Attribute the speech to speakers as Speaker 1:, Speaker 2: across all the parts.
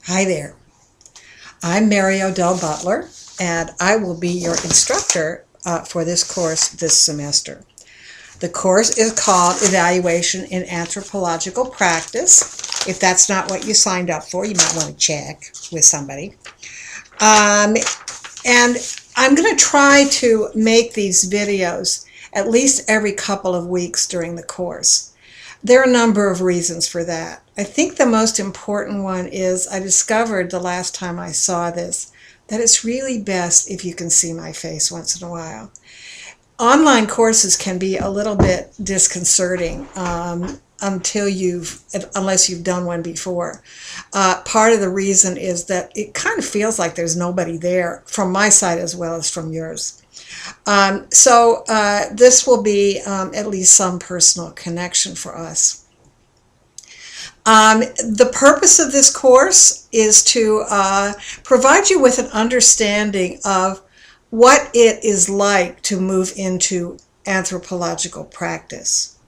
Speaker 1: Hi there. I'm Mary Odell Butler, and I will be your instructor for this course this semester. The course is called Evaluation in Anthropological Practice. If that's not what you signed up for, you might want to check with somebody. And I'm going to try to make these videos at least every couple of weeks during the course. There are a number of reasons for that. I think the most important one is I discovered the last time I saw this that it's really best if you can see my face once in a while. Online courses can be a little bit disconcerting unless you've done one before. Part of the reason is that it kind of feels like there's nobody there from my side as well as from yours. So this will be at least some personal connection for us. The purpose of this course is to provide you with an understanding of what it is like to move into anthropological practice.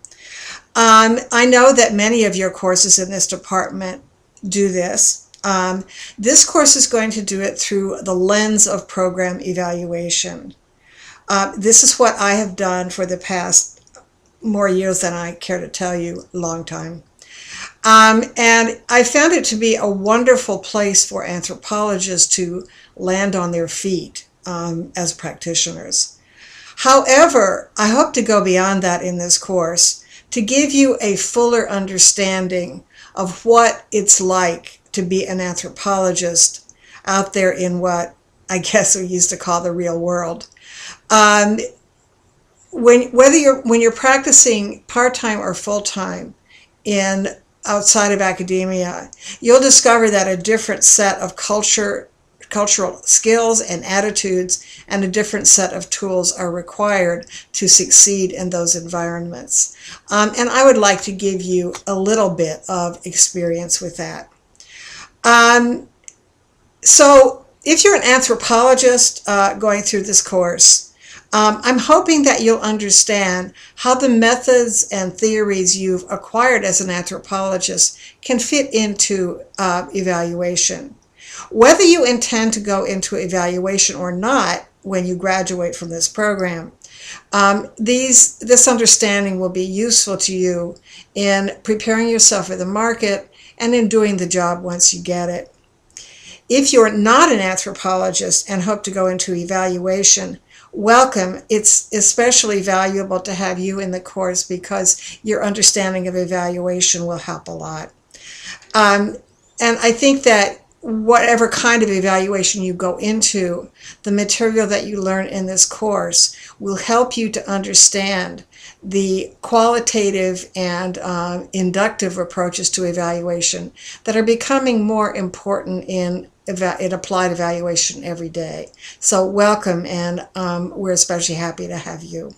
Speaker 1: I know that many of your courses in this department do this. This course is going to do it through the lens of program evaluation. This is what I have done for the past more years than I care to tell you, long time. And I found it to be a wonderful place for anthropologists to land on their feet as practitioners. However, I hope to go beyond that in this course to give you a fuller understanding of what it's like to be an anthropologist out there in what I guess we used to call the real world. When you're practicing part-time or full-time outside of academia, you'll discover that a different set of cultural skills and attitudes and a different set of tools are required to succeed in those environments. And I would like to give you a little bit of experience with that. So if you're an anthropologist going through this course, I'm hoping that you'll understand how the methods and theories you've acquired as an anthropologist can fit into evaluation. Whether you intend to go into evaluation or not when you graduate from this program, this understanding will be useful to you in preparing yourself for the market and in doing the job once you get it. If you're not an anthropologist and hope to go into evaluation, welcome. It's especially valuable to have you in the course because your understanding of evaluation will help a lot. And I think that whatever kind of evaluation you go into, the material that you learn in this course will help you to understand the qualitative and inductive approaches to evaluation that are becoming more important in applied evaluation every day. So welcome, and we're especially happy to have you.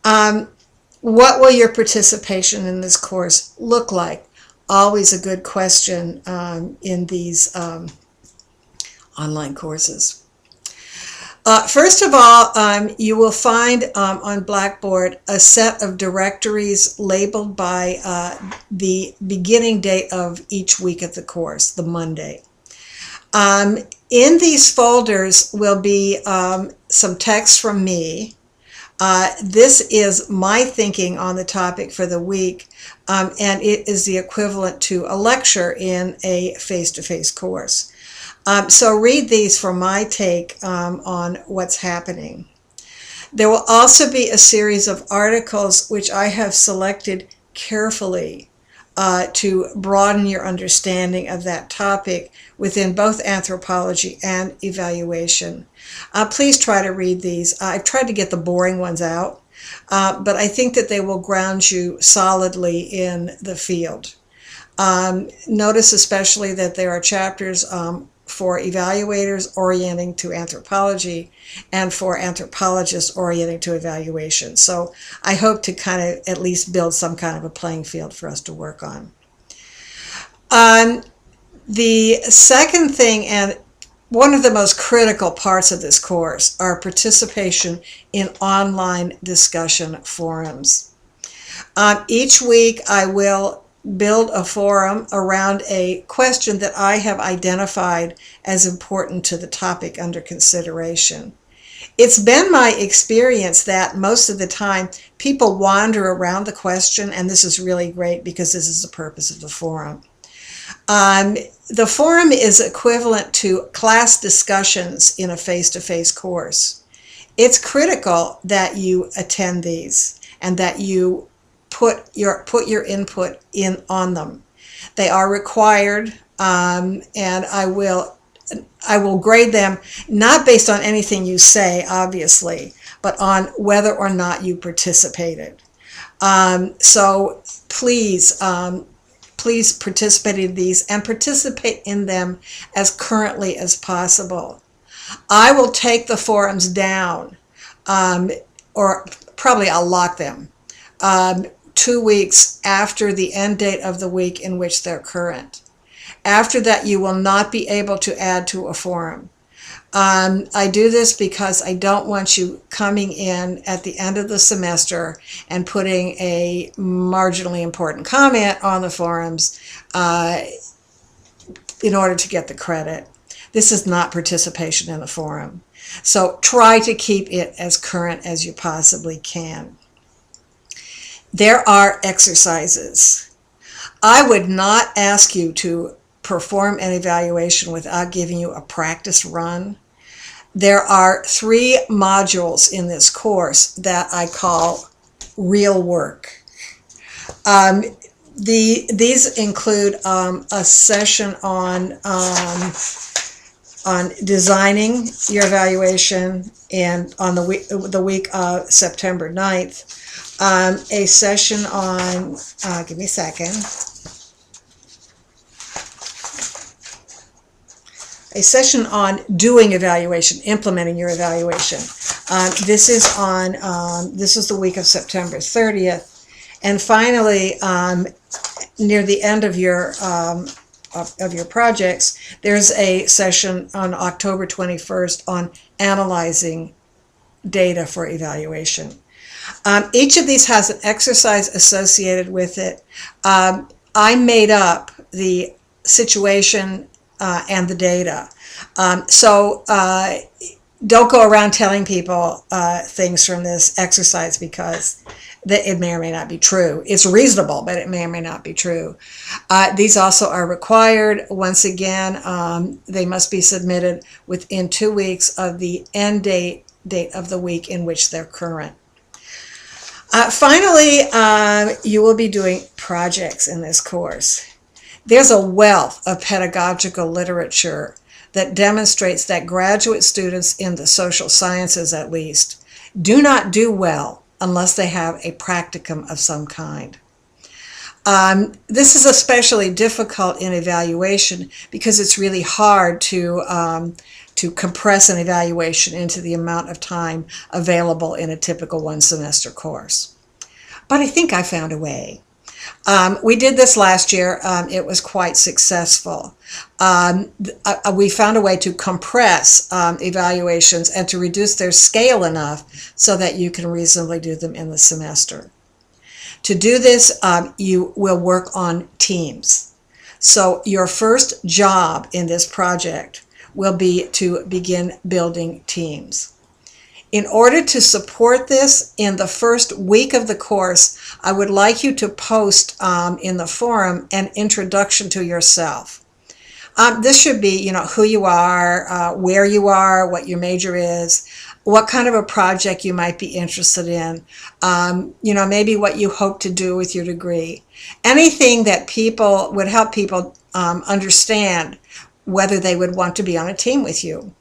Speaker 1: What will your participation in this course look like? Always a good question in these online courses. First of all, you will find on Blackboard a set of directories labeled by the beginning date of each week of the course, the Monday. In these folders will be some text from me. This is my thinking on the topic for the week, and it is the equivalent to a lecture in a face-to-face course. So read these for my take on what's happening. There will also be a series of articles which I have selected carefully to broaden your understanding of that topic within both anthropology and evaluation. Please try to read these. I've tried to get the boring ones out, but I think that they will ground you solidly in the field. Notice especially that there are chapters for evaluators orienting to anthropology and for anthropologists orienting to evaluation. So I hope to kind of at least build some kind of a playing field for us to work on. The second thing, and one of the most critical parts of this course, are participation in online discussion forums. Each week I will build a forum around a question that I have identified as important to the topic under consideration. It's been my experience that most of the time people wander around the question, and this is really great because this is the purpose of the forum. The forum is equivalent to class discussions in a face-to-face course. It's critical that you attend these and that you put your input in on them. They are required, and I will grade them not based on anything you say, obviously, but on whether or not you participated. So please participate in these and participate in them as currently as possible. I will take the forums down, or probably I'll lock them 2 weeks after the end date of the week in which they're current. After that, you will not be able to add to a forum. I do this because I don't want you coming in at the end of the semester and putting a marginally important comment on the forums in order to get the credit. This is not participation in the forum. So try to keep it as current as you possibly can. There are exercises. I would not ask you to perform an evaluation without giving you a practice run. There are 3 modules in this course that I call real work. These include a session on designing your evaluation, and on the week of September 9th, a session on, give me a second, a session on doing evaluation, implementing your evaluation. This is the week of September 30th. And finally, near the end of your projects, there's a session on October 21st on analyzing data for evaluation. Each of these has an exercise associated with it. I made up the situation and the data. So don't go around telling people things from this exercise because it may or may not be true. It's reasonable, but it may or may not be true. These also are required. Once again, they must be submitted within 2 weeks of the end date of the week in which they're current. Finally, you will be doing projects in this course. There's a wealth of pedagogical literature that demonstrates that graduate students in the social sciences, at least, do not do well unless they have a practicum of some kind. This is especially difficult in evaluation because it's really hard to compress an evaluation into the amount of time available in a typical one-semester course. But I think I found a way. We did this last year. It was quite successful. We found a way to compress evaluations and to reduce their scale enough so that you can reasonably do them in the semester. To do this, you will work on teams. So your first job in this project will be to begin building teams. In order to support this, in the first week of the course, I would like you to post in the forum an introduction to yourself. This should be, who you are, where you are, what your major is, what kind of a project you might be interested in, maybe what you hope to do with your degree. Anything that would help people understand whether they would want to be on a team with you.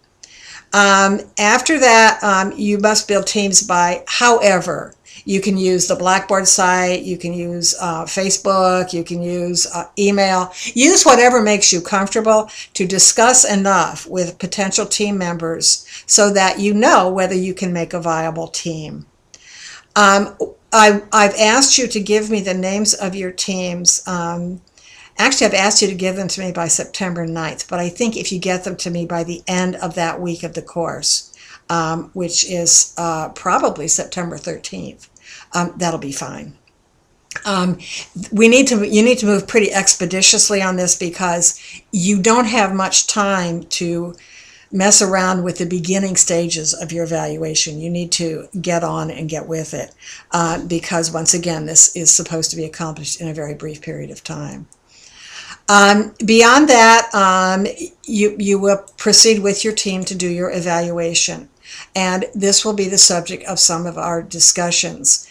Speaker 1: After that, you must build teams by however. You can use the Blackboard site, you can use Facebook, you can use email. Use whatever makes you comfortable to discuss enough with potential team members so that you know whether you can make a viable team. I've asked you to give me the names of your teams. Actually, I've asked you to give them to me by September 9th, but I think if you get them to me by the end of that week of the course, which is probably September 13th, that'll be fine. Um, you need to move pretty expeditiously on this because you don't have much time to mess around with the beginning stages of your evaluation. You need to get on and get with it because, once again, this is supposed to be accomplished in a very brief period of time. Beyond that, you will proceed with your team to do your evaluation, and this will be the subject of some of our discussions.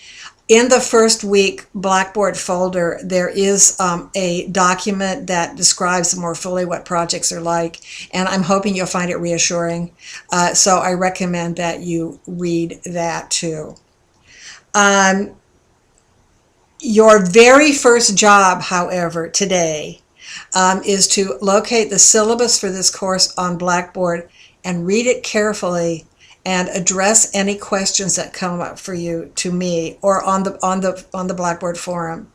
Speaker 1: In the first week Blackboard folder, there is a document that describes more fully what projects are like, and I'm hoping you'll find it reassuring. So I recommend that you read that too. Your very first job, however, today is to locate the syllabus for this course on Blackboard and read it carefully and address any questions that come up for you to me or on the Blackboard forum,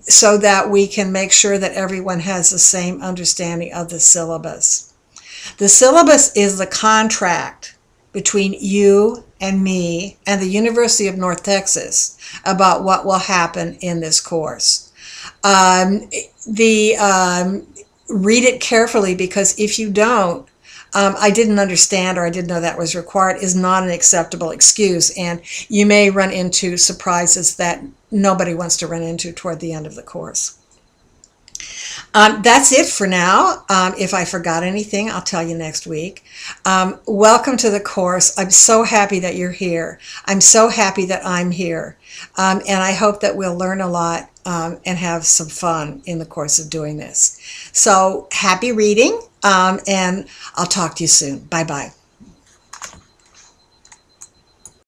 Speaker 1: so that we can make sure that everyone has the same understanding of the syllabus. The syllabus is the contract between you and me and the University of North Texas about what will happen in this course. Read it carefully, because if you don't, I didn't understand or I didn't know that was required is not an acceptable excuse, and you may run into surprises that nobody wants to run into toward the end of the course. That's it for now. If I forgot anything, I'll tell you next week. Welcome to the course. I'm so happy that you're here. I'm so happy that I'm here. And I hope that we'll learn a lot and have some fun in the course of doing this. So happy reading, and I'll talk to you soon. Bye-bye.